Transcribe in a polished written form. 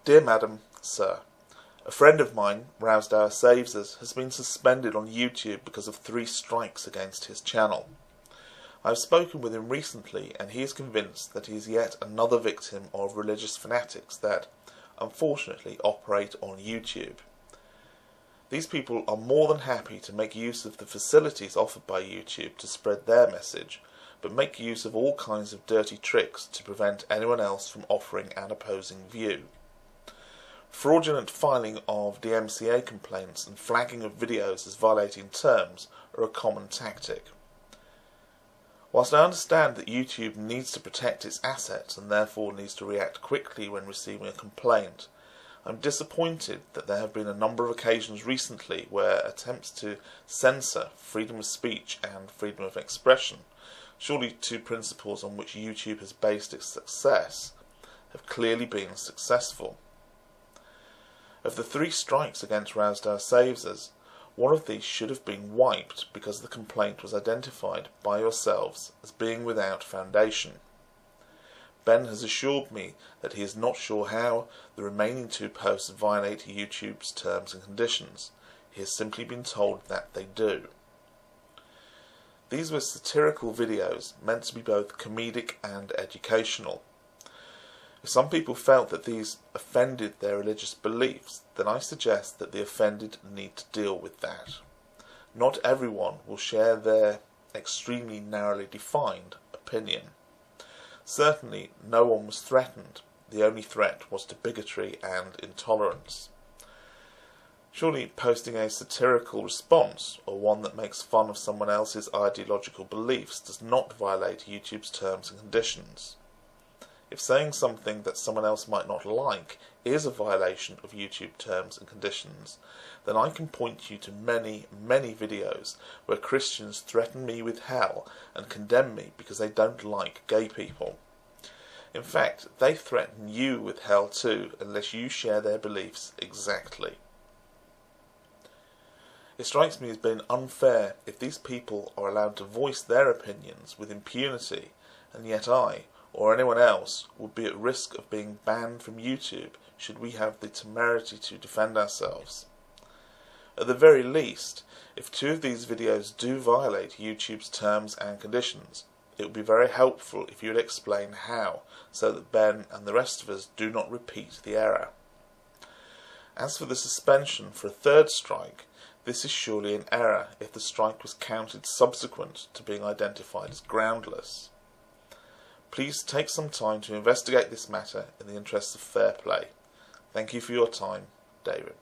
Dear Madam, Sir, a friend of mine, Rowsdowersavesus, has been suspended on YouTube because of 3 strikes against his channel. I have spoken with him recently, and he is convinced that he is yet another victim of religious fanatics that, unfortunately, operate on YouTube. These people are more than happy to make use of the facilities offered by YouTube to spread their message, but make use of all kinds of dirty tricks to prevent anyone else from offering an opposing view. Fraudulent filing of DMCA complaints and flagging of videos as violating terms are a common tactic. Whilst I understand that YouTube needs to protect its assets and therefore needs to react quickly when receiving a complaint, I am disappointed that there have been a number of occasions recently where attempts to censor freedom of speech and freedom of expression, surely 2 principles on which YouTube has based its success, have clearly been successful. Of the 3 strikes against Rowsdowersavesus, one of these should have been wiped because the complaint was identified by yourselves as being without foundation. Ben has assured me that he is not sure how the remaining 2 posts violate YouTube's terms and conditions. He has simply been told that they do. These were satirical videos meant to be both comedic and educational. If some people felt that these offended their religious beliefs, then I suggest that the offended need to deal with that. Not everyone will share their extremely narrowly defined opinion. Certainly no one was threatened. The only threat was to bigotry and intolerance. Surely posting a satirical response, or one that makes fun of someone else's ideological beliefs, does not violate YouTube's terms and conditions. If saying something that someone else might not like is a violation of YouTube terms and conditions, then I can point you to many, many videos where Christians threaten me with hell and condemn me because they don't like gay people. In fact, they threaten you with hell too unless you share their beliefs exactly. It strikes me as being unfair if these people are allowed to voice their opinions with impunity, and yet I, or anyone else, would be at risk of being banned from YouTube should we have the temerity to defend ourselves. At the very least, if 2 of these videos do violate YouTube's terms and conditions, it would be very helpful if you would explain how, so that Ben and the rest of us do not repeat the error. As for the suspension for a 3rd strike, this is surely an error if the strike was counted subsequent to being identified as groundless. Please take some time to investigate this matter in the interests of fair play. Thank you for your time, David.